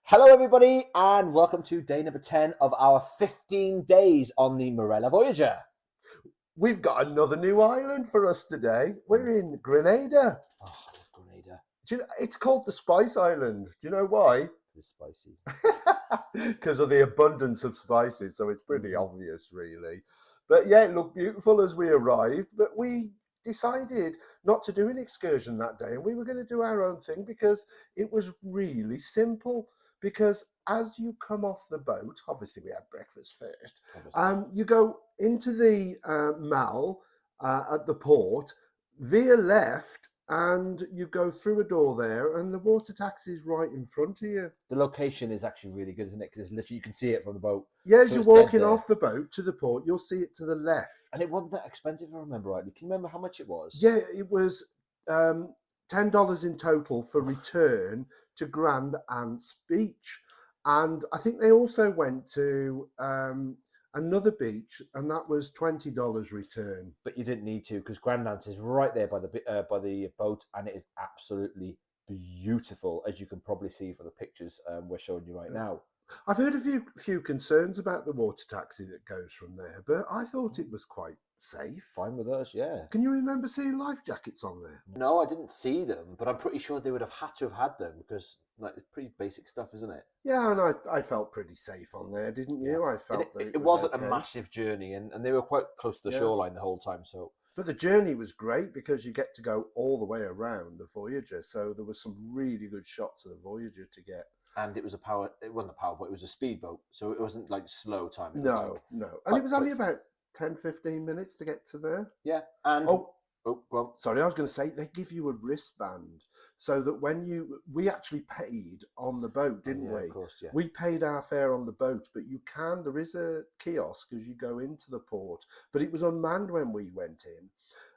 Hello, everybody, and welcome to day number 10 of our 15 days on the Marella Voyager. We've got another new island for us today. We're in Grenada. Oh, I love Grenada. It's called the Spice Island. Do you know why? It's spicy. Because of the abundance of spices, so it's pretty obvious, really. But yeah, it looked beautiful as we arrived, but we decided not to do an excursion that day, and we were going to do our own thing because it was really simple. Because as you come off the boat, obviously we had breakfast first, you go into the mall at the port, veer left, and you go through a door there, and the water taxi is right in front of you. The location is actually really good, isn't it? Because literally you can see it from the boat. Yeah, as you're walking off the boat to the port, you'll see it to the left. And it wasn't that expensive, if I remember rightly. Can you remember how much it was? Yeah, it was $10 in total for return to Grand Anse Beach. And I think they also went to another beach, and that was $20 return. But you didn't need to, because Grand Anse is right there by the boat, and it is absolutely beautiful, as you can probably see from the pictures we're showing you right now. I've heard a few concerns about the water taxi that goes from there, but I thought it was quite safe. Fine with us, yeah. Can you remember seeing life jackets on there? No, I didn't see them, but I'm pretty sure they would have had to have had them because it's pretty basic stuff, isn't it? Yeah, and I felt pretty safe on there, didn't you? Yeah. I felt that it wasn't a massive journey, and they were quite close to the shoreline the whole time. So, but the journey was great because you get to go all the way around the Voyager, so there was some really good shots of the Voyager to get. And it was it wasn't a powerboat, it was a speedboat, so it wasn't like slow time. No, and it was only about 10-15 minutes to get to there. Yeah, and go on. Sorry, I was going to say they give you a wristband so that we actually paid on the boat, didn't we? Of course, yeah. We paid our fare on the boat, but there is a kiosk as you go into the port, but it was unmanned when we went in.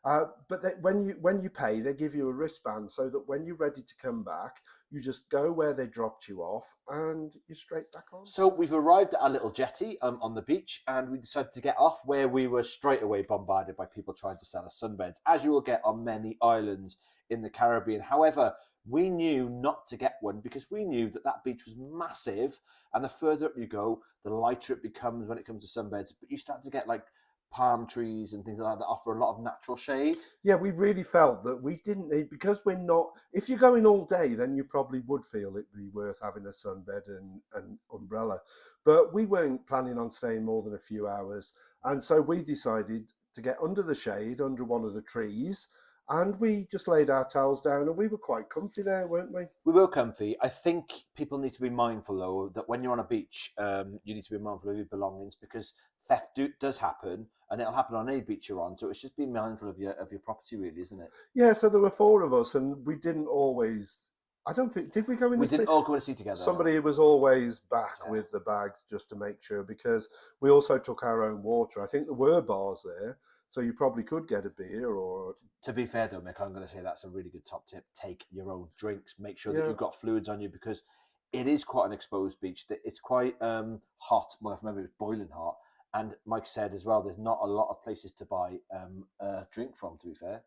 But when you pay, they give you a wristband so that when you're ready to come back, you just go where they dropped you off and you're straight back on. So we've arrived at our little jetty on the beach, and we decided to get off, where we were straight away bombarded by people trying to sell us sunbeds, as you will get on many islands in the Caribbean. However, we knew not to get one because we knew that beach was massive, and the further up you go, the lighter it becomes when it comes to sunbeds. But you start to get like palm trees and things like that offer a lot of natural shade. Yeah, we really felt that we didn't need, because we're not, if you're going all day, then you probably would feel it'd be worth having a sunbed and umbrella. But we weren't planning on staying more than a few hours. And so we decided to get under the shade, under one of the trees, and we just laid our towels down, and we were quite comfy there, weren't we? We were comfy. I think people need to be mindful, though, that when you're on a beach, you need to be mindful of your belongings, because theft does happen, and it'll happen on any beach you're on. So it's just being mindful of your property, really, isn't it? Yeah, so there were four of us, and we didn't always... I don't think... Did we go in the sea? We didn't all go in the sea together. Somebody was always back with the bags just to make sure, because we also took our own water. I think there were bars there, so you probably could get a beer or... To be fair, though, Mick, I'm going to say that's a really good top tip. Take your own drinks. Make sure that you've got fluids on you, because it is quite an exposed beach. It's quite hot. Well, if I remember, it was boiling hot. And Mike said as well, there's not a lot of places to buy a drink from, to be fair.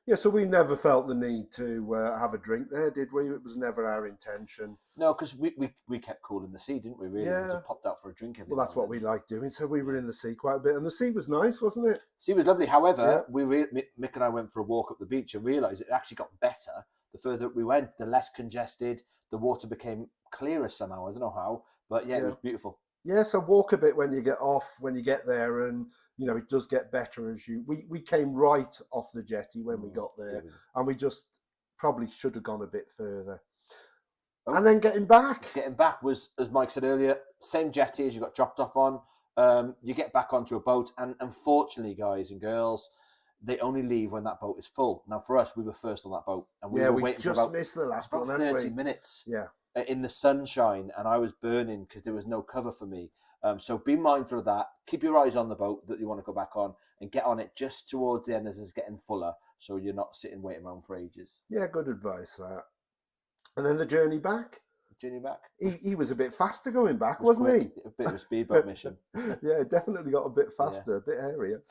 Yeah, so we never felt the need to have a drink there, did we? It was never our intention. No, because we kept cool in the sea, didn't we, really? Yeah. We just popped out for a drink every Well, that's what we liked doing, so we were in the sea quite a bit. And the sea was nice, wasn't it? Sea was lovely. However, Mick and I went for a walk up the beach and realised it actually got better the further we went, the less congested, the water became clearer somehow. I don't know how, but it was beautiful. Yeah, so walk a bit when you get there, and it does get better as we came right off the jetty when we got there, and we just probably should have gone a bit further. And then getting back was, as Mike said earlier, same jetty as you got dropped off on. You get back onto a boat, and unfortunately, guys and girls, they only leave when that boat is full. Now, for us, we were first on that boat, and we were waiting just for about, missed the last one, 30 minutes. Yeah. In the sunshine, and I was burning because there was no cover for me. So be mindful of that. Keep your eyes on the boat that you want to go back on, and get on it just towards the end as it's getting fuller, so you're not sitting waiting around for ages. Yeah, good advice, that. And then the journey back. He was a bit faster going back, wasn't he? A bit of a speedboat mission. Yeah, definitely got a bit faster, a bit airier.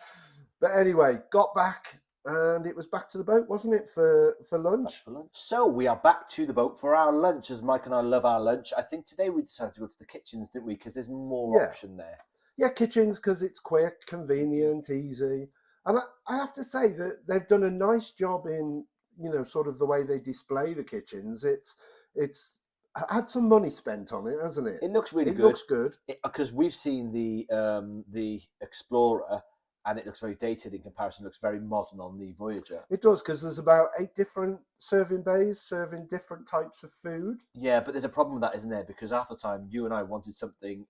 But anyway, got back, and it was back to the boat, wasn't it, for lunch? So we are back to the boat for our lunch, as Mike and I love our lunch. I think today we decided to go to the kitchens, didn't we? Because there's more option there. Yeah, kitchens, because it's quick, convenient, easy. And I have to say that they've done a nice job in, sort of the way they display the kitchens. It's had some money spent on it, hasn't it? It looks really It good. looks good. Because we've seen the Explorer, and it looks very dated in comparison. It looks very modern on the Voyager. It does, because there's about 8 different serving bays serving different types of food. Yeah, but there's a problem with that, isn't there? Because half the time you and I wanted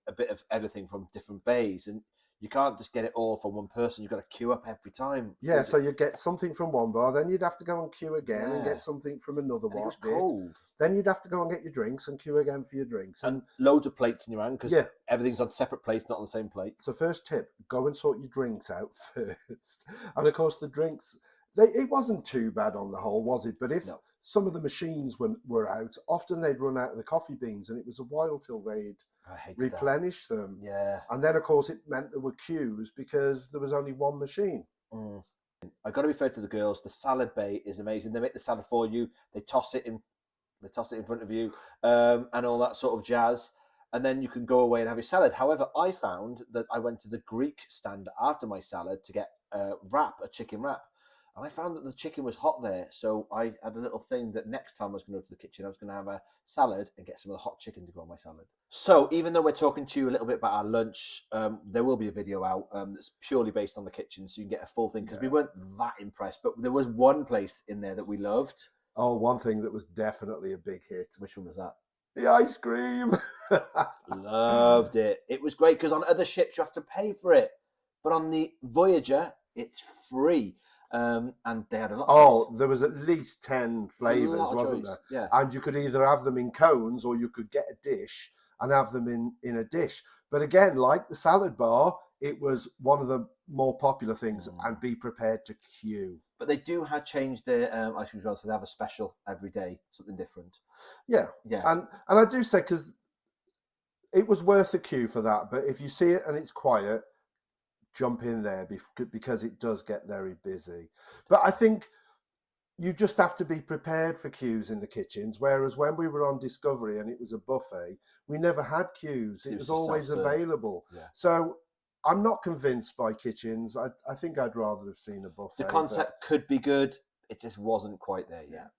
a bit of everything from different bays, and you can't just get it all from one person. You've got to queue up every time. Yeah, so you get something from one bar, then you'd have to go and queue again and get something from another one. It was cold. Then you'd have to go and get your drinks and queue again for your drinks. And loads of plates in your hand, because everything's on separate plates, not on the same plate. So first tip, go and sort your drinks out first. And of course the drinks, it wasn't too bad on the whole, was it? But if some of the machines were out, often they'd run out of the coffee beans, and it was a while till they'd replenish them. Yeah. And then of course it meant there were queues because there was only one machine. I got to be fair to the girls. The salad bay is amazing. They make the salad for you. They toss it in front of you, and all that sort of jazz. And then you can go away and have your salad. However, I found that I went to the Greek stand after my salad to get a chicken wrap. And I found that the chicken was hot there. So I had a little thing that next time I was going to go to the kitchen, I was going to have a salad and get some of the hot chicken to go on my salad. So even though we're talking to you a little bit about our lunch, there will be a video out that's purely based on the kitchen, so you can get a full thing, because we weren't that impressed. But there was one place in there that we loved. Oh, one thing that was definitely a big hit. Which one was that? The ice cream. Loved it. It was great, because on other ships you have to pay for it. But on the Voyager, it's free. And they had a lot of there was at least 10 flavours, wasn't there? Yeah. And you could either have them in cones, or you could get a dish and have them in a dish. But again, like the salad bar, it was one of the more popular things, and be prepared to queue. But they have changed their ice cream as well, so they have a special every day, something different. Yeah. And I do say, because it was worth a queue for that, but if you see it and it's quiet, jump in there, because it does get very busy. But I think you just have to be prepared for queues in the kitchens, whereas when we were on Discovery and it was a buffet, we never had queues. It was always available. So I'm not convinced by kitchens. I think I'd rather have seen a buffet. The concept could be good. It just wasn't quite there yet.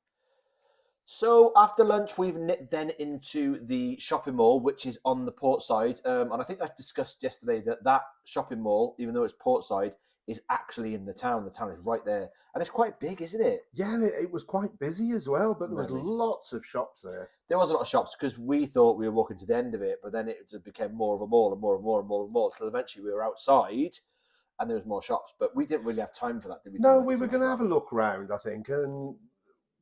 So after lunch, we've nipped then into the shopping mall, which is on the port side. And I think I discussed yesterday that shopping mall, even though it's port side, is actually in the town. The town is right there. And it's quite big, isn't it? Yeah, and it was quite busy as well, but there was lots of shops there. There was a lot of shops, because we thought we were walking to the end of it, but then it just became more of a mall and more and more and more and more, until eventually we were outside and there was more shops. But we didn't really have time for that, did we? No, we were going to have a look round, I think, and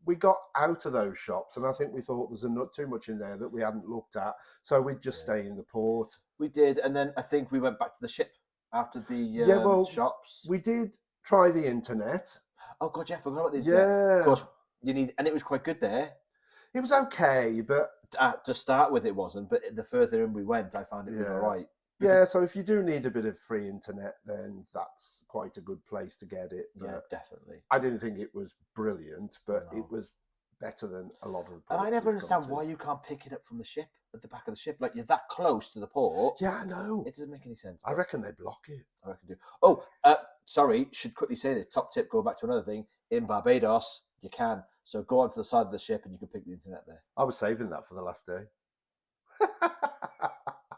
we got out of those shops, and I think we thought there's not too much in there that we hadn't looked at, so we'd just stay in the port. We did, and then I think we went back to the ship after the shops. We did try the internet. Oh God, I forgot about the internet. Yeah, of course and it was quite good there. It was okay, but to start with, it wasn't. But the further in we went, I found it was all right. Yeah, so if you do need a bit of free internet, then that's quite a good place to get it. But yeah, definitely. I didn't think it was brilliant, but it was better than a lot of the ports. And I never understand why you can't pick it up from the ship, at the back of the ship. Like, you're that close to the port. Yeah, I know. It doesn't make any sense. I reckon they block it. I reckon do. Oh, sorry, should quickly say this. Top tip, go back to another thing. In Barbados, you can. So go onto the side of the ship and you can pick the internet there. I was saving that for the last day.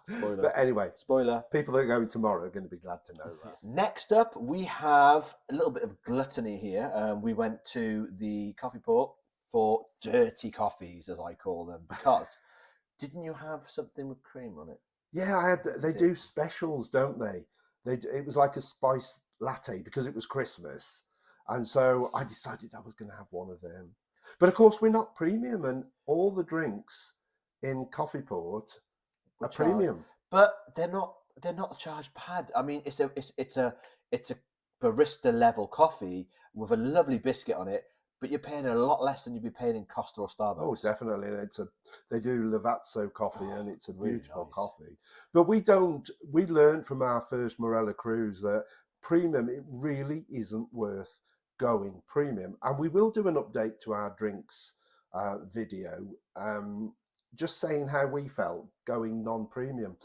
Spoiler. But anyway, spoiler. People that are going tomorrow are going to be glad to know that. Next up, we have a little bit of gluttony here. We went to the coffee port for dirty coffees, as I call them, because didn't you have something with cream on it? Yeah, I had. They do specials, don't they? It was like a spice latte because it was Christmas, and so I decided I was going to have one of them. But of course, we're not premium, and all the drinks in Coffee Port are premium. But they're not a charged pad. I mean, it's a barista level coffee with a lovely biscuit on it, but you're paying a lot less than you'd be paying in Costa or Starbucks. Oh, definitely. They do Lavazzo coffee, and it's a beautiful coffee. But we learned from our first Marella cruise that premium, it really isn't worth going premium. And we will do an update to our drinks video, just saying how we felt going non-premium.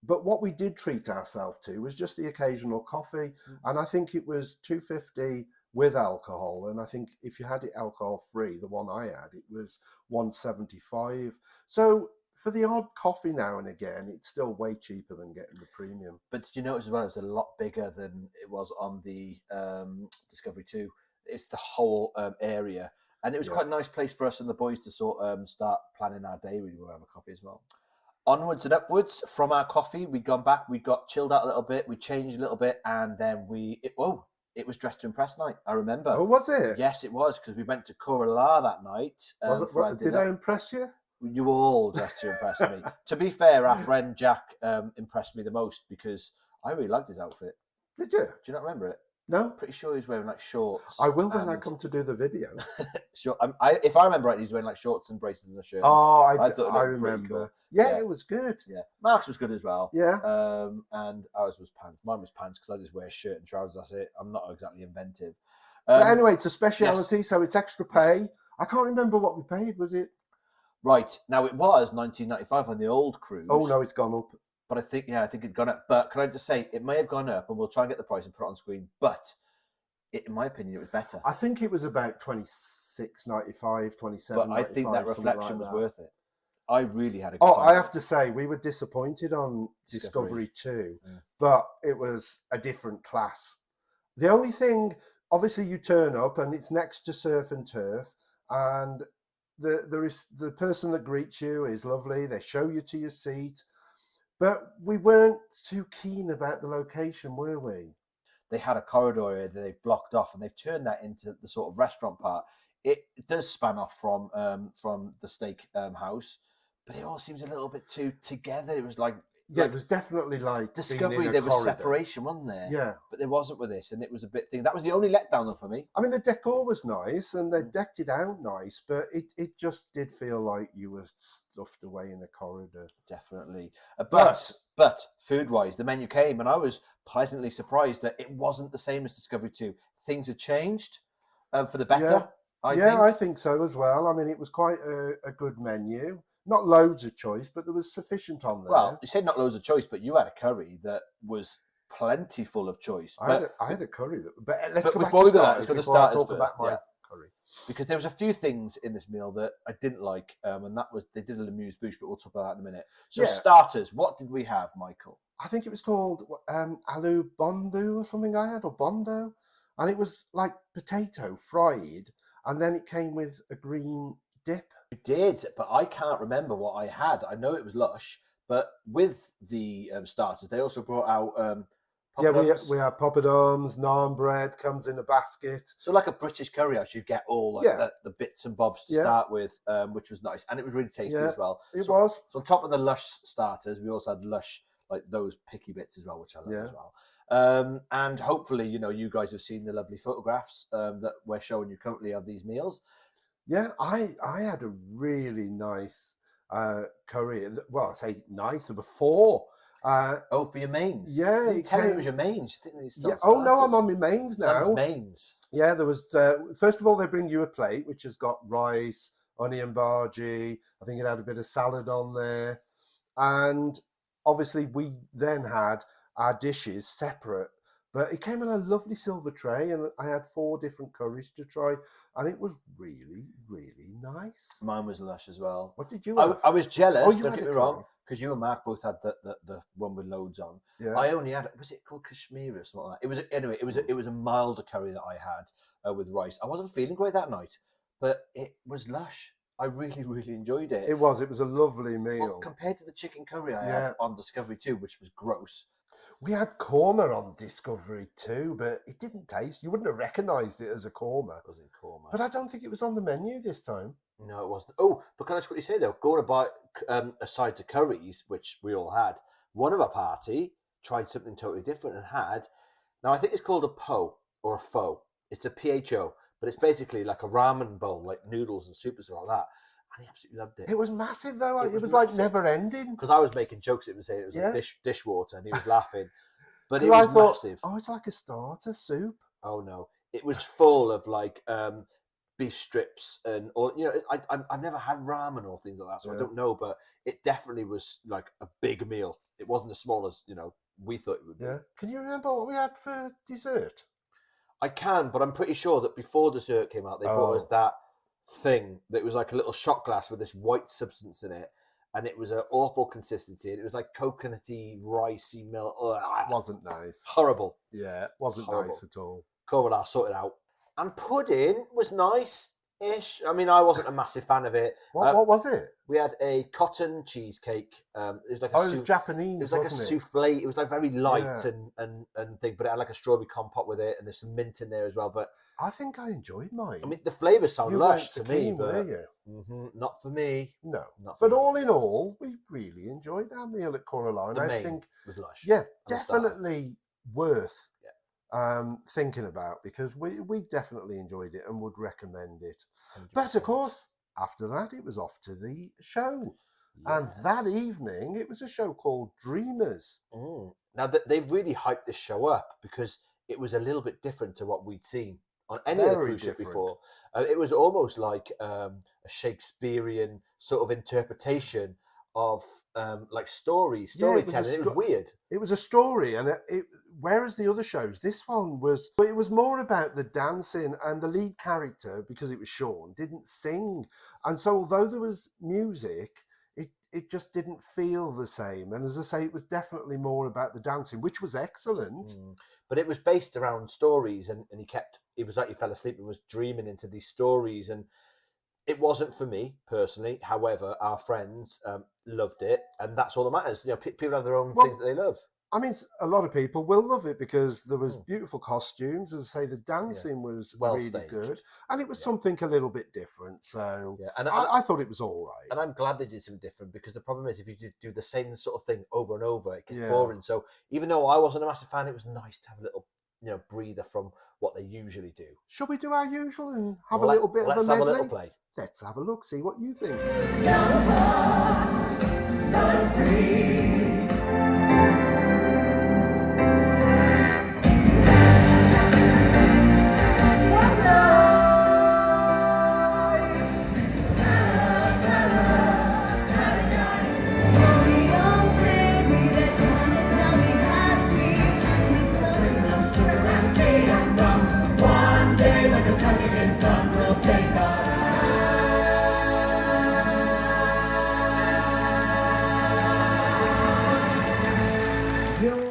But what we did treat ourselves to was just the occasional coffee, and I think it was $2.50 with alcohol. And I think if you had it alcohol free, the one I had, it was $1.75. So for the odd coffee now and again, it's still way cheaper than getting the premium. But did you notice as well? It was a lot bigger than it was on the Discovery 2. It's the whole area, and it was quite a nice place for us and the boys to sort start planning our day. We were having a coffee as well. Onwards and upwards from our coffee, we'd gone back, we got chilled out a little bit, we changed a little bit, and then it was Dress to Impress night. I remember. Oh, was it? Yes, it was, because we went to Corala that night. Did I impress you? You all dressed to impress me. To be fair, our friend Jack impressed me the most because I really liked his outfit. Did you? Do you not remember it? No. Pretty sure he was wearing like shorts. I will when I come to do the video. Sure. If I remember right, he was wearing like shorts and braces and a shirt. Oh, I remember. Cool. Yeah, it was good. Yeah, Mark's was good as well. Yeah. And ours was pants. Mine was pants because I just wear a shirt and trousers. That's it. I'm not exactly inventive. But anyway, it's a speciality, yes. So it's extra pay. Yes. I can't remember what we paid. Was it? Right. Now it was $19.95 on the old cruise. Oh no, it's gone up. But I think it'd gone up. But can I just say it may have gone up, and we'll try and get the price and put it on screen. But in my opinion, it was better. I think it was about $26.95, $27.95. But I think that reflection was worth it. I really had a good time. time. I have to say, we were disappointed on Discovery 2, but it was a different class. The only thing, obviously, you turn up and it's next to surf and turf, and the person that greets you is lovely. They show you to your seat, but we weren't too keen about the location, were we? They had a corridor area that they've blocked off, and they've turned that into the sort of restaurant part. It does span off from the steak house, but it all seems a little bit too together. It was like it was definitely like Discovery. There was separation, wasn't there? Yeah, but there wasn't with this, and it was a bit thing. That was the only letdown though for me. I mean, the decor was nice, and they decked it out nice, but it just did feel like you were stuffed away in a corridor. Definitely, but food wise, the menu came, and I was pleasantly surprised that it wasn't the same as Discovery 2. Things had changed for the better. Yeah. I think so as well. I mean, it was quite a good menu. Not loads of choice, but there was sufficient on there. Well, you said not loads of choice, but you had a curry that was plentiful of choice. I had a curry. But let's go before we go there, let's go to starters talk first. About my curry. Because there was a few things in this meal that I didn't like, and that was they did an amuse-bouche, but we'll talk about that in a minute. So starters, what did we have, Michael? I think it was called aloo bondu or something I had, or bondo, and it was like potato fried, and then it came with a green dip. We did, but I can't remember what I had. I know it was lush, but with the starters, they also brought out poppadoms. We have poppadoms, naan bread comes in a basket. So like a British curry house, you get all the bits and bobs to start with, which was nice, and it was really tasty as well. It was. So on top of the lush starters, we also had lush, like those picky bits as well, which I love as well. And hopefully, you guys have seen the lovely photographs that we're showing you currently of these meals. Yeah, I had a really nice curry. Well, I say nice. There were 4. For your mains. Yeah, you tell me it was your mains. Didn't you? Oh no, I'm on my mains now. Mains. Yeah, there was. First of all, they bring you a plate which has got rice, onion bhaji. I think it had a bit of salad on there, and obviously we then had our dishes separate. But it came in a lovely silver tray, and I had 4 different curries to try, and it was really, really nice. Mine was lush as well. What did you have? I was jealous, don't get me wrong, because you and Mark both had the one with loads on. Yeah. I only had, was it called Kashmiri or something like that? It was a milder curry that I had with rice. I wasn't feeling great that night, but it was lush. I really, really enjoyed it. It was a lovely meal. Well, compared to the chicken curry I had on Discovery 2, which was gross. We had korma on Discovery 2, but it didn't taste. You wouldn't have recognised it as a korma. It wasn't korma. But I don't think it was on the menu this time. No, it wasn't. Oh, but can I just quickly say, though, going to buy aside to curries, which we all had, one of our party tried something totally different and had, now I think it's called a po or a pho. It's a PHO, but it's basically like a ramen bowl, like noodles and soup and stuff like that. And he absolutely loved it. It was massive, though. It was like never ending. Because I was making jokes. It was saying it was like dishwater, and he was laughing. But it was massive. Oh, it's like a starter soup. Oh, no. it was full of like beef strips and all. You know, I've never had ramen or things like that, so I don't know. But it definitely was like a big meal. It wasn't as small as we thought it would be. Yeah. Can you remember what we had for dessert? I can, but I'm pretty sure that before dessert came out, they brought us that thing that was like a little shot glass with this white substance in it, and it was an awful consistency. And it was like coconutty, ricey milk. Wasn't nice. Horrible. Yeah, wasn't Horrible. nice at all. Cool, I'll sort it out. And pudding was nice-ish. I mean, I wasn't a massive fan of it. What was it? We had a cotton cheesecake. It was like it was Japanese. It was like a souffle. It was like very light and thing, but it had like a strawberry compote with it, and there's some mint in there as well. But I think I enjoyed mine. I mean, the flavours sound lush to me, keen, but were you? Not for me. No, not for but me. all in all, we really enjoyed our meal at Coraline. I think was lush. Yeah, definitely worth Yeah. Thinking about, because we definitely enjoyed it and would recommend it. 100%. But of course, after that, it was off to the show. Yeah. And that evening, it was a show called Dreamers. Now, they really hyped this show up because it was a little bit different to what we'd seen on any other cruise ship before. It was almost like a Shakespearean sort of interpretation of like storytelling. It was weird. It was a story, and whereas the other shows, this one was more about the dancing, and the lead character, because it was Sean, didn't sing, and so although there was music, it just didn't feel the same. And as I say, it was definitely more about the dancing, which was excellent. But it was based around stories, and it was like he fell asleep and was dreaming into these stories, and it wasn't for me personally. However, our friends loved it, and that's all that matters. People have their own things that they love. I mean, a lot of people will love it because there was beautiful costumes. As I say, the dancing was really staged. Good, and it was something a little bit different. So and I thought it was all right. And I'm glad they did something different, because the problem is if you do the same sort of thing over and over, it gets boring. So even though I wasn't a massive fan, it was nice to have a little breather from what they usually do. Shall we do our usual and have a little bit of a medley? Let's have a little play. Let's have a look, see what you think.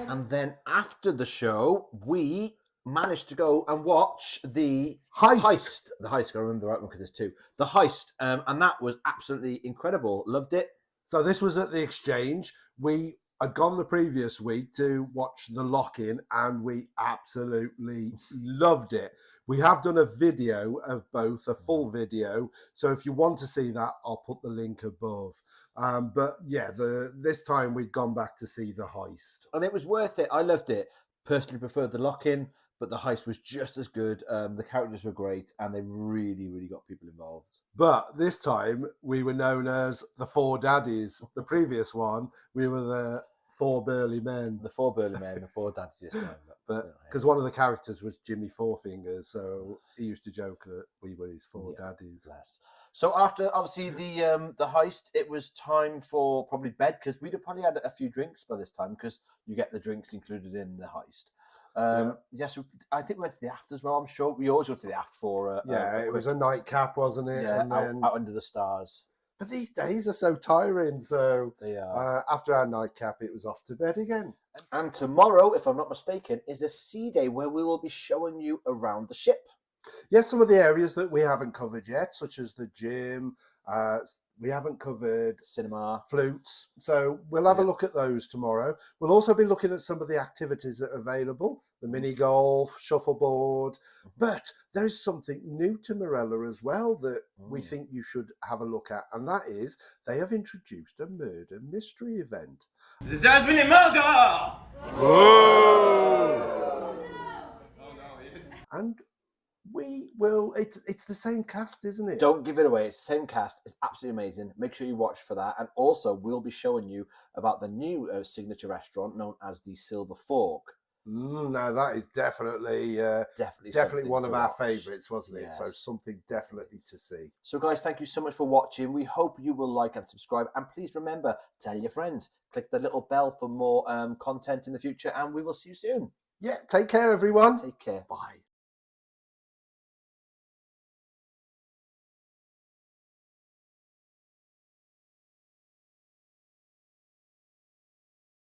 And then after the show, we managed to go and watch the Heist. The Heist, I remember the right one because there's two. The Heist, and that was absolutely incredible. Loved it. So this was at the Exchange. We had gone the previous week to watch the lock-in, and we absolutely loved it. We have done a video of both, a full video. So if you want to see that, I'll put the link above. But yeah, this time we'd gone back to see the Heist. And it was worth it. I loved it. Personally preferred the lock-in, but the Heist was just as good. The characters were great, and they really, really got people involved. But this time we were known as the Four Daddies. The previous one, we were the Four Burly Men. The Four Burly Men, the Four Daddies this time. But because one of the characters was Jimmy Fourfingers, so he used to joke that we were his four daddies. Bless. So after obviously the Heist, it was time for probably bed, because we'd have probably had a few drinks by this time, because you get the drinks included in the Heist. Yes, I think we went to the aft as well. I'm sure we always go to the aft for it was a nightcap, wasn't it? Yeah, and then out under the stars. But these days are so tiring. So they are. After our nightcap, it was off to bed again. And tomorrow, if I'm not mistaken, is a sea day where we will be showing you around the ship. Yes, some of the areas that we haven't covered yet, such as the gym. We haven't covered cinema, flutes. So we'll have a look at those tomorrow. We'll also be looking at some of the activities that are available, the mini golf, shuffleboard. But there is something new to Marella as well that we think you should have a look at. And that is, they have introduced a murder mystery event. This has been a murder! Whoa! And we will, it's the same cast, isn't it? Don't give it away. It's the same cast. It's absolutely amazing. Make sure you watch for that. And also, we'll be showing you about the new signature restaurant known as the Silver Fork. No, that is definitely Something one to of our watch. favourites, wasn't it? So Yes. something definitely to see. So, guys, thank you so much for watching. We hope you will like and subscribe. And please remember, tell your friends. Click the little bell for more content in the future. And we will see you soon. Yeah, take care, everyone. Take care. Bye.